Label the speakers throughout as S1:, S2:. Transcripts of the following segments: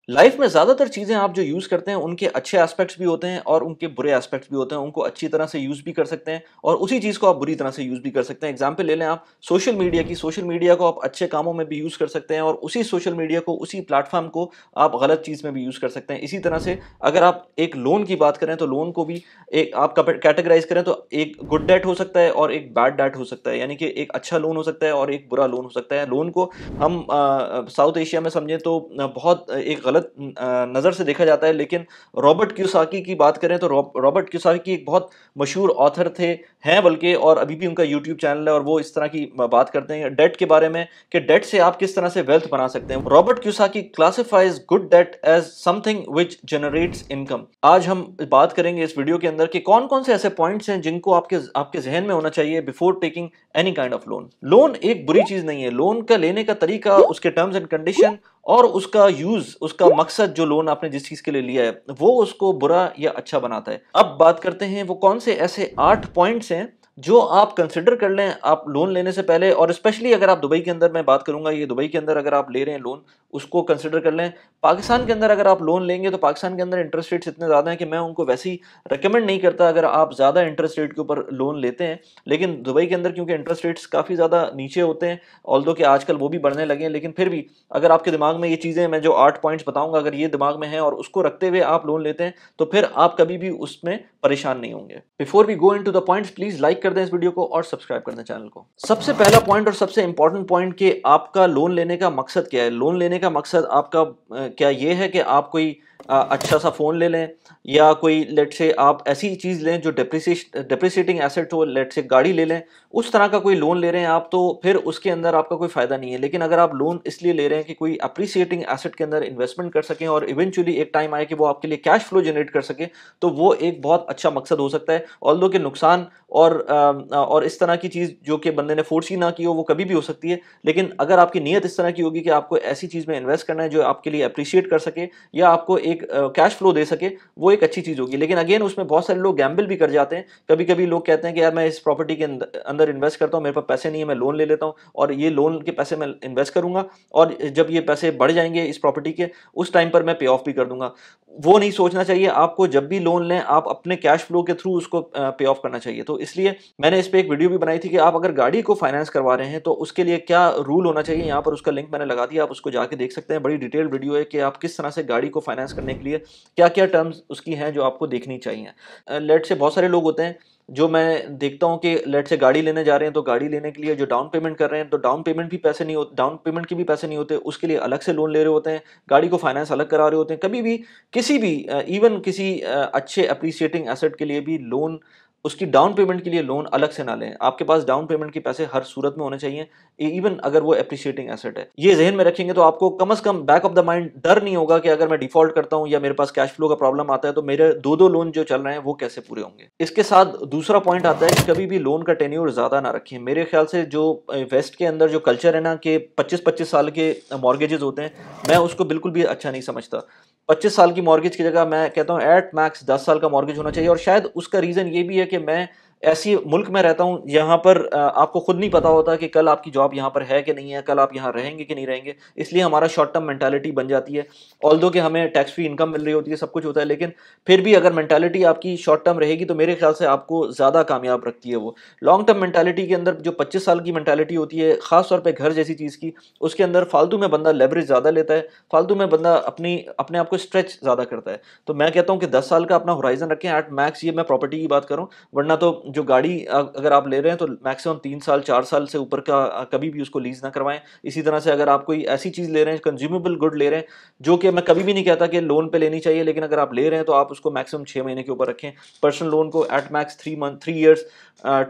S1: Life में ज़्यादातर चीज़ें आप जो यूज़ करते हैं उनके अच्छे एस्पेक्ट्स भी होते हैं और उनके बुरे एस्पेक्ट्स भी होते हैं। उनको अच्छी तरह से यूज़ भी कर सकते हैं और उसी चीज़ को आप बुरी तरह से यूज़ भी कर सकते हैं। एग्ज़ाम्पल ले लें आप सोशल मीडिया की, सोशल मीडिया को आप अच्छे कामों में भी यूज़ कर सकते हैं और उसी सोशल मीडिया को, उसी प्लेटफ़ॉर्म को आप गलत चीज़ में भी यूज़ कर सकते हैं। इसी तरह से अगर आप एक लोन की बात करें तो लोन को भी एक आप कैटेगराइज़ करें तो एक गुड डेट हो सकता है और एक बैड डेट हो सकता है। यानी कि एक अच्छा लोन हो सकता है और एक बुरा लोन हो सकता है। लोन को हम साउथ एशिया में समझें तो बहुत एक गलत नज़र से देखा जाता है, लेकिन रॉबर्ट कियोसाकी की बात करें तो रॉबर्ट कियोसाकी एक बहुत मशहूर ऑथर थे, हैं बल्कि, और अभी भी उनका यूट्यूब चैनल है और वो इस तरह की बात करते हैं डेट के बारे में कि डेट से आप किस तरह से वेल्थ बना सकते हैं। Robert Kiyosaki classifies good debt as something which generates income. आज हम बात करेंगे इस वीडियो के अंदर कि कौन कौन से ऐसे पॉइंट्स हैं जिनको आपके आपके जहन में होना चाहिए before taking any kind of loan. Loan एक बुरी चीज नहीं है। लोन का लेने का तरीका, उसके टर्म्स एंड कंडीशन और उसका यूज, उसका मकसद, जो लोन आपने जिस चीज के लिए लिया है वो उसको बुरा या अच्छा बनाता है। अब बात करते हैं वो कौन से ऐसे 8 पॉइंट्स हैं जो आप कंसिडर कर लें आप लोन लेने से पहले, और स्पेशली अगर आप दुबई के अंदर, मैं बात करूंगा ये दुबई के अंदर अगर आप ले रहे हैं लोन, उसको कंसिडर कर लें। पाकिस्तान के अंदर अगर आप लोन लेंगे तो पाकिस्तान के अंदर इंटरेस्ट रेट्स इतने ज़्यादा हैं कि मैं उनको वैसे ही रिकमेंड नहीं करता अगर आप ज़्यादा इंटरेस्ट रेट के ऊपर लोन लेते हैं। लेकिन दुबई के अंदर क्योंकि इंटरेस्ट रेट्स काफ़ी ज़्यादा नीचे होते हैं, ऑल्दो कि आजकल वो भी बढ़ने लगे हैं, लेकिन फिर भी अगर आपके दिमाग में ये चीज़ें, मैं जो 8 पॉइंट्स बताऊंगा, अगर ये दिमाग में है और उसको रखते हुए आप लोन लेते हैं तो फिर आप कभी भी उसमें परेशान नहीं होंगे। Before we go into the points, please like कर दें इस वीडियो को और सब्सक्राइब कर दें चैनल को। सबसे पहला पॉइंट और सबसे इंपॉर्टेंट पॉइंट कि आपका लोन लेने का मकसद क्या है। लोन लेने का मकसद आपका क्या ये है कि आप कोई अच्छा सा फ़ोन ले लें, या कोई लेट से आप ऐसी चीज़ लें जो डिप्रिसिएटिंग एसेट हो, लेट से गाड़ी ले लें, उस तरह का कोई लोन ले रहे हैं आप, तो फिर उसके अंदर आपका कोई फ़ायदा नहीं है। लेकिन अगर आप लोन इसलिए ले रहे हैं कि कोई अप्रिसिएटिंग एसेट के अंदर इन्वेस्टमेंट कर सकें और इवेंचुअली एक टाइम आए कि वो आपके लिए कैश फ्लो जनरेट कर सके, तो वो एक बहुत अच्छा मकसद हो सकता है। ऑल्दो के नुकसान और इस तरह की चीज़ जो कि बंदे ने फोर्स ही ना की हो वो कभी भी हो सकती है। लेकिन अगर आपकी नीयत इस तरह की होगी कि आपको ऐसी चीज़ में इन्वेस्ट करना है जो आपके लिए अप्रिशिएट कर सके या आपको एक कैश फ्लो दे सके, वो एक अच्छी चीज़ होगी। लेकिन अगेन उसमें बहुत सारे लोग गैम्बल भी कर जाते हैं। कभी कभी लोग कहते हैं कि यार मैं इस प्रॉपर्टी के अंदर इन्वेस्ट करता हूँ, मेरे पास पैसे नहीं है, मैं लोन ले लेता हूँ और ये लोन के पैसे मैं इन्वेस्ट करूंगा और जब ये पैसे बढ़ जाएंगे इस प्रॉपर्टी के, उस टाइम पर मैं पे ऑफ भी कर दूंगा। वो नहीं सोचना चाहिए। आपको जब भी लोन लें आप अपने कैश फ्लो के थ्रू उसको पे ऑफ करना चाहिए। तो इसलिए मैंने इस पे एक वीडियो भी बनाई थी कि आप अगर गाड़ी को फाइनेंस करवा रहे हैं तो उसके लिए क्या रूल होना चाहिए। यहाँ पर उसका लिंक मैंने लगा दिया, आप उसको जाके देख सकते हैं। बड़ी डिटेल्ड वीडियो है कि आप किस तरह से गाड़ी को फाइनेंस करने के लिए क्या क्या टर्म्स उसकी हैं जो आपको देखनी चाहिए। लेट से बहुत सारे लोग होते हैं जो मैं देखता हूँ कि लेट से गाड़ी लेने जा रहे हैं तो गाड़ी लेने के लिए जो डाउन पेमेंट कर रहे हैं तो डाउन पेमेंट भी पैसे नहीं होते, डाउन पेमेंट के भी पैसे नहीं होते, उसके लिए अलग से लोन ले रहे होते हैं, गाड़ी को फाइनेंस अलग करा रहे होते हैं। कभी भी किसी भी इवन किसी अच्छे अप्रिसिएटिंग एसेट के लिए भी लोन, उसकी डाउन पेमेंट के लिए लोन अलग से ना लें। आपके पास डाउन पेमेंट के पैसे हर सूरत में होने चाहिए, इवन अगर वो एप्रिसिएटिंग एसेट है। ये ज़हन में रखेंगे तो आपको कम से come back of the mind डर नहीं होगा कि अगर मैं डिफॉल्ट करता हूँ या मेरे पास कैश फ्लो का प्रॉब्लम आता है तो मेरे दो दो लोन जो चल रहे हैं वो कैसे पूरे होंगे। इसके साथ दूसरा पॉइंट आता है कि कभी भी लोन का टेन्योर ज़्यादा ना रखें। मेरे ख्याल से जो वेस्ट के अंदर जो कल्चर है ना कि 25-25 साल के मॉर्गेजेस होते हैं, मैं उसको बिल्कुल भी अच्छा नहीं समझता। 25 साल की मॉर्गेज की जगह मैं कहता हूँ एट मैक्स 10 साल का मॉर्गेज होना चाहिए। और शायद उसका रीज़न ये भी है कि मैं ऐसी मुल्क में रहता हूँ जहाँ पर आपको खुद नहीं पता होता कि कल आपकी जॉब यहाँ पर है कि नहीं है, कल आप यहाँ रहेंगे कि नहीं रहेंगे। इसलिए हमारा शॉर्ट टर्म मेंटालिटी बन जाती है। ऑल्दो कि हमें टैक्स फ्री इनकम मिल रही होती है, सब कुछ होता है, लेकिन फिर भी अगर मेंटालिटी आपकी शॉर्ट टर्म रहेगी तो मेरे ख्याल से आपको ज़्यादा कामयाब रखती है वो। लॉन्ग टर्म मेंटालिटी के अंदर जो 25 साल की मेंटालिटी होती है, ख़ास तौर पर घर जैसी चीज़ की, उसके अंदर फालतू में बंदा लेवरेज ज़्यादा लेता है, फालतू में बंदा अपने आप को स्ट्रेच ज़्यादा करता है। तो मैं कहता हूँ कि 10 साल का अपना होराइजन रखें एट मैक्स। ये मैं प्रॉपर्टी की बात करूँ, वरना तो जो गाड़ी अगर आप ले रहे हैं तो मैक्सिमम 3 साल 4 साल से ऊपर का कभी भी उसको लीज ना करवाएं। इसी तरह से अगर आप कोई ऐसी चीज़ ले रहे हैं, कंज्यूमेबल गुड ले रहे हैं, जो कि मैं कभी भी नहीं कहता कि लोन पे लेनी चाहिए, लेकिन अगर आप ले रहे हैं तो आप उसको मैक्सिमम 6 महीने के ऊपर रखें। पर्सनल लोन को एट मैक्स 3 ईयर्स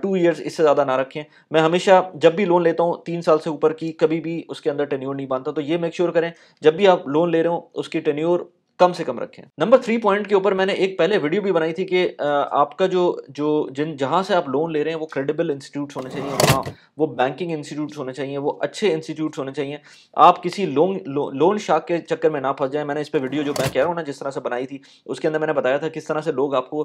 S1: 2 ईयर्स, इससे ज़्यादा ना रखें। मैं हमेशा जब भी लोन लेता हूँ 3 साल से ऊपर की कभी भी उसके अंदर टेन्योर नहीं बांधता। तो ये मेक श्योर करें जब भी आप लोन ले रहे हो उसकी टेन्योर कम से कम रखें। नंबर 3 पॉइंट के ऊपर मैंने एक पहले वीडियो भी बनाई थी कि आपका जो जो जिन जहाँ से आप लोन ले रहे हैं वो क्रेडिबल इंस्टीट्यूट्स होने चाहिए, वहाँ वो बैंकिंग इंस्टीट्यूट्स होने चाहिए, वो अच्छे इंस्टीट्यूट्स होने चाहिए। आप किसी लोन शार्क के चक्कर में ना फँस जाएँ। मैंने इस पे वीडियो जो मैं कह रहा हूँ ना जिस तरह से बनाई थी, उसके अंदर मैंने बताया था किस तरह से लोग आपको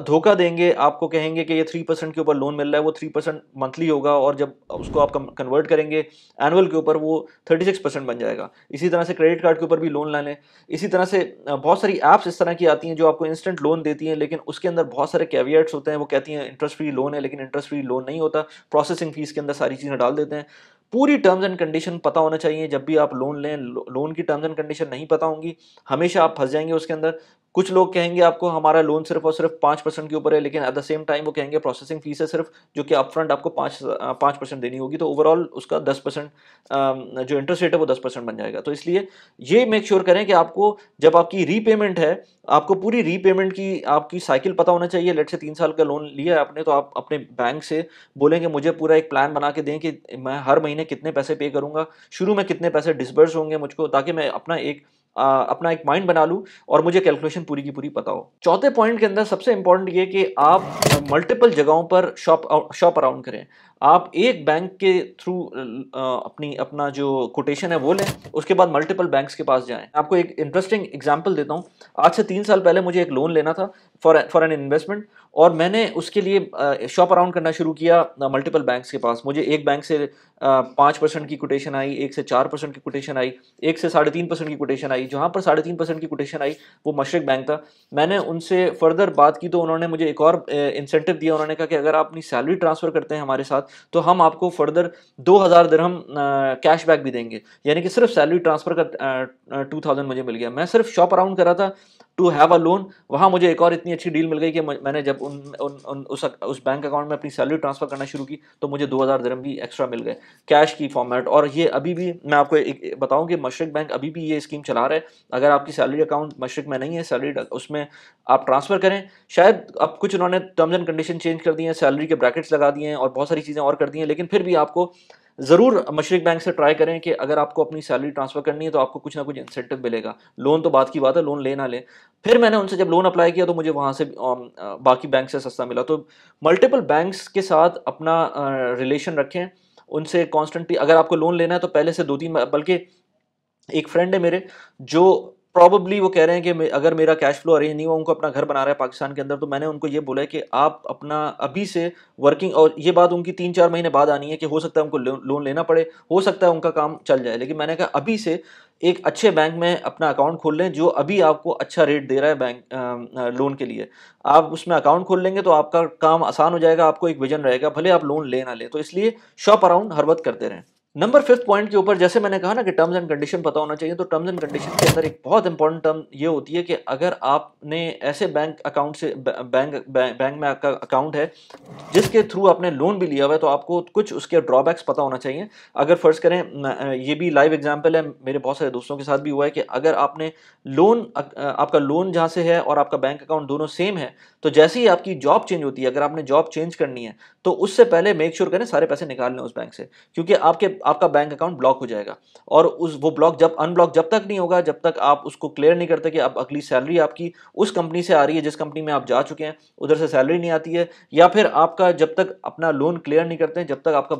S1: धोखा देंगे, आपको कहेंगे कि ये 3% के ऊपर लोन मिल रहा है, वो 3% मंथली होगा और जब उसको आप कन्वर्ट करेंगे एनुअल के ऊपर वो 36% बन जाएगा। इसी तरह से क्रेडिट कार्ड के ऊपर भी लोन ला लें। इसी तरह से बहुत सारी ऐप्स इस तरह की आती हैं जो आपको इंस्टेंट लोन देती हैं, लेकिन उसके अंदर बहुत सारे कैवियट्स होते हैं। वो कहती हैं इंटरेस्ट फ्री लोन है, लेकिन इंटरेस्ट फ्री लोन नहीं होता। प्रोसेसिंग फीस के अंदर सारी चीज़ें डाल देते हैं। पूरी टर्म्स एंड कंडीशन पता होना चाहिए जब भी आप लोन लें। लोन की टर्म्स एंड कंडीशन नहीं पता होंगी, हमेशा आप फंस जाएंगे उसके अंदर। कुछ लोग कहेंगे आपको हमारा लोन सिर्फ और सिर्फ 5% के ऊपर है, लेकिन एट द सेम टाइम वो कहेंगे प्रोसेसिंग फीस है सिर्फ, जो कि अपफ्रंट आपको 5% देनी होगी, तो ओवरऑल उसका 10% जो इंटरेस्ट रेट है वो 10% बन जाएगा। तो इसलिए ये मेक श्योर करें कि आपको जब आपकी रीपेमेंट है, आपको पूरी रीपेमेंट की आपकी साइकिल पता होना चाहिए। लेट से 3 साल का लोन लिया है आपने, तो आप अपने बैंक से बोलेंगे मुझे पूरा एक प्लान बना के दें कि मैं हर महीने कितने पैसे पे करूंगा, शुरू में कितने पैसे डिसबर्स होंगे मुझको, ताकि मैं अपना एक माइंड बना लूं और मुझे कैलकुलेशन पूरी की पूरी पता हो। चौथे पॉइंट के अंदर सबसे इंपॉर्टेंट ये कि आप मल्टीपल जगहों पर शॉप अराउंड करें। आप एक बैंक के थ्रू अपना जो कोटेशन है वो लें, उसके बाद मल्टीपल बैंक्स के पास जाएं। आपको एक इंटरेस्टिंग एग्जांपल देता हूं। आज से 3 साल पहले मुझे एक लोन लेना था फॉर एन इन्वेस्टमेंट, और मैंने उसके लिए शॉप अराउंड करना शुरू किया मल्टीपल बैंक्स के पास। मुझे एक बैंक से 5% की कोटेशन आई, एक से 4% की कोटेशन आई, एक से 3.5% की कोटेशन आई। जहाँ पर 3.5% की कोटेशन आई वो मशरक बैंक था। मैंने उनसे फर्दर बात की तो उन्होंने मुझे एक और इंसेंटिव दिया। उन्होंने कहा कि अगर आप अपनी सैलरी ट्रांसफ़र करते हैं हमारे साथ, तो हम आपको फर्दर 2000 दिरहम कैशबैक भी देंगे। यानी कि सिर्फ सैलरी ट्रांसफ़र का 2000 मुझे मिल गया। मैं सिर्फ शॉप अराउंड कर रहा था टू हैव अ लोन, वहाँ मुझे एक और इतनी अच्छी डील मिल गई कि मैंने जब उस बैंक अकाउंट में अपनी सैलरी ट्रांसफ़र करना शुरू की तो मुझे 2000 दिरहम भी एक्स्ट्रा मिल गए कैश की फॉर्मेट। और ये अभी भी मैं आपको एक बताऊं कि मशरक बैंक अभी भी ये स्कीम चला रहा है। अगर आपकी सैलरी अकाउंट मशरक में नहीं है, सैलरी उसमें आप ट्रांसफ़र करें। शायद अब कुछ उन्होंने टर्म्स एंड कंडीशन चेंज कर दिए हैं, सैलरी के ब्रैकेट्स लगा दिए हैं और बहुत सारी चीज़ें और कर दी हैं, लेकिन फिर भी आपको ज़रूर मशरक बैंक से ट्राई करें कि अगर आपको अपनी सैलरी ट्रांसफ़र करनी है तो आपको कुछ ना कुछ इंसेंटिव मिलेगा। लोन तो बात की बात है, लोन ले ना लें। फिर मैंने उनसे जब लोन अप्लाई किया तो मुझे वहाँ से बाकी बैंक से सस्ता मिला। तो मल्टीपल बैंक्स के साथ अपना रिलेशन रखें, उनसे कॉन्स्टेंटली। अगर आपको लोन लेना है तो पहले से 2-3 बल्कि एक फ्रेंड है मेरे जो प्रॉबली वो कह रहे हैं कि अगर मेरा कैश फ्लो अरेंज नहीं हुआ, उनको अपना घर बना रहा है पाकिस्तान के अंदर, तो मैंने उनको ये बोला है कि आप अपना अभी से वर्किंग, और ये बात उनकी 3-4 महीने बाद आनी है कि हो सकता है उनको लोन लेना पड़े, हो सकता है उनका काम चल जाए, लेकिन मैंने कहा अभी से एक अच्छे बैंक में अपना अकाउंट खोल लें जो अभी आपको अच्छा रेट दे रहा है बैंक लोन के लिए। आप उसमें अकाउंट खोल लेंगे तो आपका काम आसान हो जाएगा, आपको एक विजन रहेगा, भले आप लोन ले ना लें। तो इसलिए शॉप अराउंड हर वक्त करते रहें। नंबर 5th पॉइंट के ऊपर, जैसे मैंने कहा ना कि टर्म्स एंड कंडीशन पता होना चाहिए, तो टर्म्स एंड कंडीशन के अंदर एक बहुत इंपॉर्टेंट टर्म ये होती है कि अगर आपने ऐसे बैंक अकाउंट से बैंक में आपका अकाउंट है जिसके थ्रू आपने लोन भी लिया हुआ है, तो आपको कुछ उसके ड्रॉबैक्स पता होना चाहिए। अगर फर्ज करें, ये भी लाइव एग्जांपल है, मेरे बहुत सारे दोस्तों के साथ भी हुआ है कि अगर आपने आपका लोन जहाँ से है और आपका बैंक अकाउंट दोनों सेम है, तो जैसे ही आपकी जॉब चेंज होती है, अगर आपने जॉब चेंज करनी है तो उससे पहले मेक श्योर करें सारे पैसे निकाल लें उस बैंक से, क्योंकि आपका बैंक अकाउंट ब्लॉक हो जाएगा। और वो ब्लॉक अनब्लॉक जब तक नहीं होगा, जब तक आप उसको क्लियर नहीं करते कि अब अगली सैलरी आपकी उस कंपनी से आ रही है जिस कंपनी में आप जा चुके हैं, उधर से सैलरी नहीं आती है, या फिर आपका जब तक अपना लोन क्लियर नहीं करते, जब तक आपका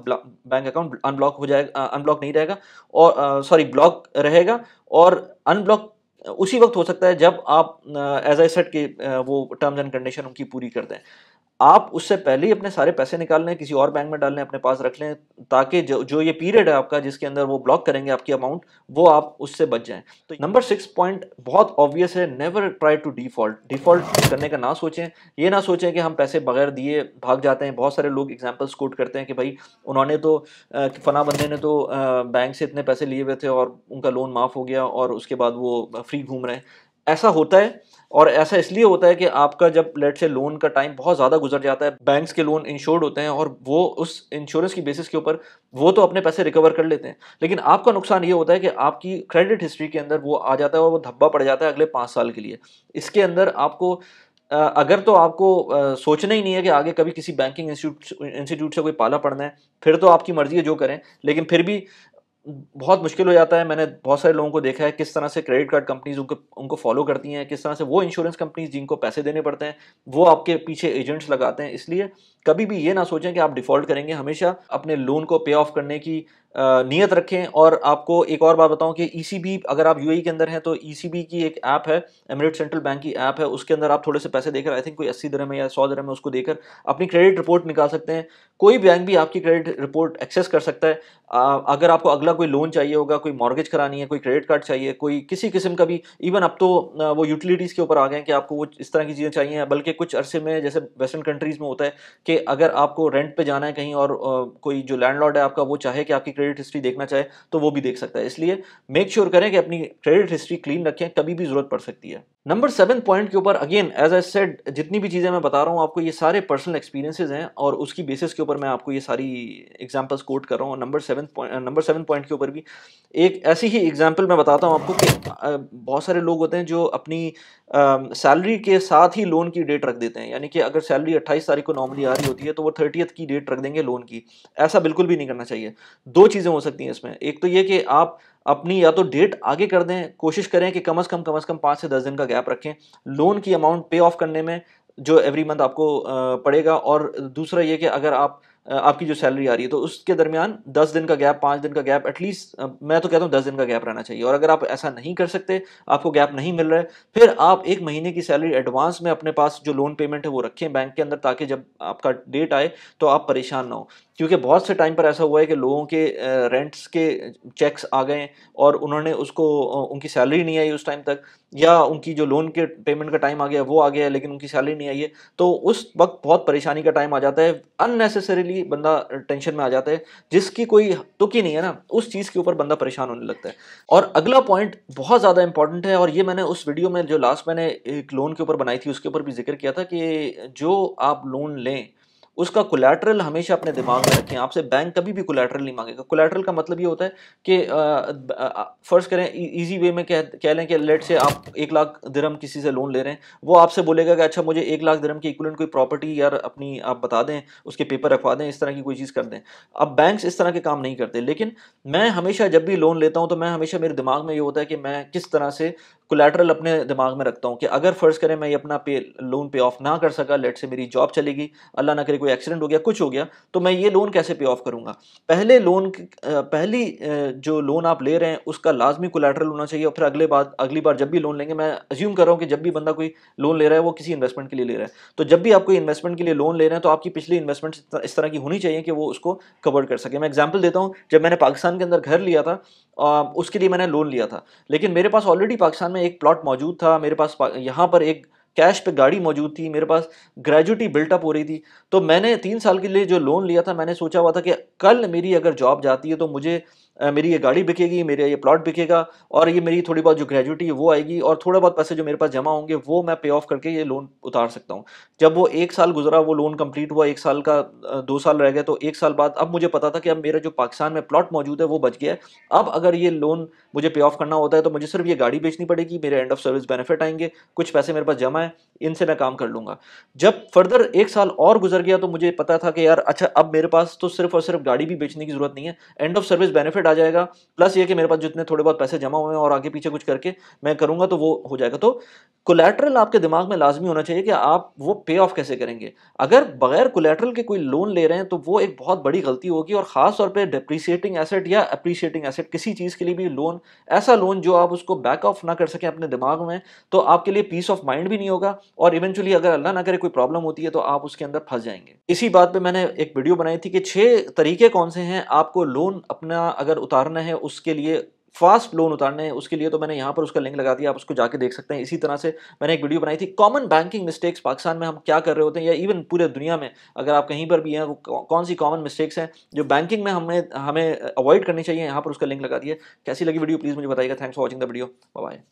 S1: बैंक अकाउंट अनब्लॉक नहीं रहेगा, और सॉरी ब्लॉक रहेगा। और अनब्लॉक उसी वक्त हो सकता है जब आप एज आई सेड के वो टर्म्स एंड कंडीशन उनकी पूरी कर दें। आप उससे पहले ही अपने सारे पैसे निकाल लें, किसी और बैंक में डाल लें, अपने पास रख लें, ताकि जो ये पीरियड है आपका जिसके अंदर वो ब्लॉक करेंगे आपकी अमाउंट, वो आप उससे बच जाएं। तो नंबर 6 पॉइंट बहुत ऑब्वियस है, नेवर ट्राई टू डिफॉल्ट करने का ना सोचें। ये ना सोचें कि हम पैसे बगैर दिए भाग जाते हैं। बहुत सारे लोग एग्जांपल्स कोट करते हैं कि भाई उन्होंने तो फना बंदे ने तो बैंक से इतने पैसे लिए हुए थे और उनका लोन माफ़ हो गया और उसके बाद वो फ्री घूम रहे हैं। ऐसा होता है, और ऐसा इसलिए होता है कि आपका जब लेट से लोन का टाइम बहुत ज़्यादा गुजर जाता है, बैंक्स के लोन इंश्योर्ड होते हैं और वो उस इंश्योरेंस की बेसिस के ऊपर वो तो अपने पैसे रिकवर कर लेते हैं, लेकिन आपका नुकसान ये होता है कि आपकी क्रेडिट हिस्ट्री के अंदर वो आ जाता है और वो धब्बा पड़ जाता है अगले 5 साल के लिए। इसके अंदर आपको अगर तो आपको सोचना ही नहीं है कि आगे कभी किसी बैंकिंग इंस्टीट्यूट से कोई पाला पड़ना है, फिर तो आपकी मर्जी है जो करें, लेकिन फिर भी बहुत मुश्किल हो जाता है। मैंने बहुत सारे लोगों को देखा है किस तरह से क्रेडिट कार्ड कंपनीज़ उनको उनको फ़ॉलो करती हैं, किस तरह से वो इंश्योरेंस कंपनीज़ जिनको पैसे देने पड़ते हैं, वो आपके पीछे एजेंट्स लगाते हैं। इसलिए कभी भी ये ना सोचें कि आप डिफ़ॉल्ट करेंगे, हमेशा अपने लोन को पे ऑफ करने की नियत रखें। और आपको एक और बात बताऊँ कि ईसीबी, अगर आप यूएई के अंदर हैं तो ईसीबी की एक ऐप है, एमिरेट्स सेंट्रल बैंक की ऐप है, उसके अंदर आप थोड़े से पैसे देकर, आई थिंक कोई 80 दिरहम है या 100 दिरहम है, उसको देकर अपनी क्रेडिट रिपोर्ट निकाल सकते हैं। कोई बैंक भी आपकी क्रेडिट रिपोर्ट एक्सेस कर सकता है। अगर आपको अगला कोई लोन चाहिए होगा, कोई मॉर्गेज करानी है, कोई क्रेडिट कार्ड चाहिए, कोई किसी किस्म का भी, इवन अब तो वो यूटिलिटीज़ के ऊपर आ गए हैं कि आपको वो इस तरह की चीज़ें चाहिए। बल्कि कुछ अरसे में जैसे वेस्टर्न कंट्रीज़ में होता है कि अगर आपको रेंट पे जाना है कहीं और कोई जो लैंडलॉर्ड है आपका वो चाहे कि आपकी क्रेडिट हिस्ट्री देखना चाहे तो वो भी देख सकता है। इसलिए मेक श्योर करें कि अपनी क्रेडिट हिस्ट्री क्लीन रखें, कभी भी ज़रूरत पड़ सकती है। नंबर 7 पॉइंट के ऊपर, अगेन एज आई सेड, जितनी भी चीज़ें मैं बता रहा हूँ आपको, ये सारे पर्सनल एक्सपीरियंसेस हैं और उसकी बेसिस के ऊपर मैं आपको ये सारी एग्जांपल्स कोट कर रहा हूँ। नंबर 7 पॉइंट के ऊपर भी एक ऐसी ही एग्जांपल मैं बताता हूँ आपको कि बहुत सारे लोग होते हैं जो अपनी सैलरी के साथ ही लोन की डेट रख देते हैं। यानी कि अगर सैलरी 28 तारीख को नॉर्मली आ रही होती है तो वो 30th की डेट रख देंगे लोन की। ऐसा बिल्कुल भी नहीं करना चाहिए। दो चीज़ें हो सकती हैं इसमें। एक तो ये कि आप अपनी या तो डेट आगे कर दें, कोशिश करें कि कम से कम 5 से 10 दिन का गैप रखें लोन की अमाउंट पे ऑफ करने में, जो एवरी मंथ आपको पड़ेगा। और दूसरा ये कि अगर आपकी जो सैलरी आ रही है तो उसके दरमियान 10 दिन का गैप, 5 दिन का गैप, एटलीस्ट मैं तो कहता हूँ 10 दिन का गैप रहना चाहिए। और अगर आप ऐसा नहीं कर सकते, आपको गैप नहीं मिल रहा है, फिर आप 1 महीने की सैलरी एडवांस में अपने पास जो लोन पेमेंट है वो रखें बैंक के अंदर, ताकि जब आपका डेट आए तो आप परेशान ना हो। क्योंकि बहुत से टाइम पर ऐसा हुआ है कि लोगों के रेंट्स के चेक्स आ गए और उन्होंने उसको उनकी सैलरी नहीं आई उस टाइम तक, या उनकी जो लोन के पेमेंट का टाइम आ गया वो आ गया लेकिन उनकी सैलरी नहीं आई है। तो उस वक्त बहुत परेशानी का टाइम आ जाता है, अननेसेसरीली बंदा टेंशन में आ जाता है, जिसकी कोई तुक ही नहीं है ना, उस चीज़ के ऊपर बंदा परेशान होने लगता है। और अगला पॉइंट बहुत ज़्यादा इंपॉर्टेंट है, और ये मैंने उस वीडियो में जो लास्ट मैंने एक लोन के ऊपर बनाई थी उसके ऊपर भी जिक्र किया था कि जो आप लोन लें उसका कोलैटरल हमेशा अपने दिमाग में रखें। आपसे बैंक कभी भी कोलैटरल नहीं मांगेगा। कोलैटरल का मतलब ये होता है कि फर्ज करें, इजी वे में कह लें कि लेट से आप 1 लाख दिरहम किसी से लोन ले रहे हैं, वो आपसे बोलेगा कि अच्छा मुझे 1 लाख दिरहम के इक्विवेलेंट कोई प्रॉपर्टी या अपनी आप बता दें, उसके पेपर रखवा दें, इस तरह की कोई चीज़ कर दें। अब बैंक्स इस तरह के काम नहीं करते, लेकिन मैं हमेशा जब भी लोन लेता हूं तो मैं हमेशा, मेरे दिमाग में ये होता है कि मैं किस तरह से कोलैटरल अपने दिमाग में रखता हूं कि अगर फर्ज करें मैं ये अपना लोन पे ऑफ ना कर सका, लेट से मेरी जॉब चलेगी, अल्लाह ना करे कोई एक्सीडेंट हो गया, कुछ हो गया, तो मैं ये लोन कैसे पे ऑफ करूंगा। पहली जो लोन आप ले रहे हैं उसका लाजमी कोलैटरल होना चाहिए। और फिर अगली बार जब भी लोन लेंगे, मैं अज्यूम कर रहा हूँ कि जब भी बंदा कोई लोन ले रहा है वो किसी इन्वेस्टमेंट के लिए ले रहा है, तो जब भी आप कोई इन्वेस्टमेंट के लिए लोन ले रहे हैं तो आपकी पिछली इन्वेस्टमेंट इस तरह की होनी चाहिए कि वो उसको कवर कर सके। मैं एग्जाम्पल देता हूँ, जब मैंने पाकिस्तान के अंदर घर लिया था, उसके लिए मैंने लोन लिया था, लेकिन मेरे पास ऑलरेडी पाकिस्तान में एक प्लॉट मौजूद था, मेरे पास यहाँ पर एक कैश पे गाड़ी मौजूद थी, मेरे पास ग्रेजुटी बिल्टअप हो रही थी। तो मैंने 3 साल के लिए जो लोन लिया था, मैंने सोचा हुआ था कि कल मेरी अगर जॉब जाती है तो मुझे मेरी ये गाड़ी बिकेगी, मेरा ये प्लॉट बिकेगा, और ये मेरी थोड़ी बहुत जो ग्रेजुटी है वो आएगी, और थोड़ा बहुत पैसे जो मेरे पास जमा होंगे वो मैं पे ऑफ करके ये लोन उतार सकता हूँ। जब वो 1 साल गुजरा, वो लोन कंप्लीट हुआ, 1 साल का 2 साल रह गए, तो 1 साल बाद अब मुझे पता था कि अब मेरा जो पाकिस्तान में प्लॉट मौजूद है वो बच गया है। अब अगर ये लोन मुझे पे ऑफ करना होता है तो मुझे सिर्फ ये गाड़ी बेचनी पड़ेगी, मेरे एंड ऑफ सर्विस बेनिफिट आएंगे, कुछ पैसे मेरे पास जमा है, इनसे मैं काम कर लूंगा। जब फर्दर 1 साल और गुजर गया तो मुझे पता था कि यार अच्छा, अब मेरे पास तो सिर्फ और सिर्फ गाड़ी भी बेचने की जरूरत नहीं है, एंड ऑफ सर्विस बेनिफिट आ जाएगा, प्लस ये कि मेरे पास जितने थोड़े बहुत पैसे जमा हुए हैं और आगे पीछे कुछ करके मैं करूंगा तो वो हो जाएगा। तो कोलैटरल आपके दिमाग में लाजमी होना चाहिए कि आप वो पे ऑफ कैसे करेंगे। अगर बगैर कोलैटरल के कोई लोन ले रहे हैं तो वो एक बहुत बड़ी गलती होगी, और खास तौर पे डिप्रिसिएटिंग एसेट या अप्रिशिएटिंग एसेट, किसी चीज के लिए भी लोन, ऐसा लोन जो आप उसको बैक ऑफ ना कर सकें अपने दिमाग में, तो आपके लिए पीस ऑफ माइंड भी नहीं होगा, और इवेंचुअली अगर अल्लाह ना करे कोई प्रॉब्लम होती है तो आप उसके अंदर फंस जाएंगे। इसी बात पे मैंने एक वीडियो बनाई थी कि 6 तरीके कौन से हैं आपको लोन अपना अगर उतारना है, उसके लिए फास्ट लोन उतारने हैं उसके लिए, तो मैंने यहाँ पर उसका लिंक लगा दिया, आप उसको जाके देख सकते हैं। इसी तरह से मैंने एक वीडियो बनाई थी कॉमन बैंकिंग मिस्टेक्स, पाकिस्तान में हम क्या कर रहे होते हैं, या इवन पूरे दुनिया में अगर आप कहीं पर भी हैं, वो कौन सी कॉमन मिस्टेक्स हैं जो बैंकिंग में हमें हमें अवॉइड करनी चाहिए, यहाँ पर उसका लिंक लगा दिया। कैसी लगी वीडियो प्लीज़ मुझे बताइएगा। Thanks for watching the video, bye bye.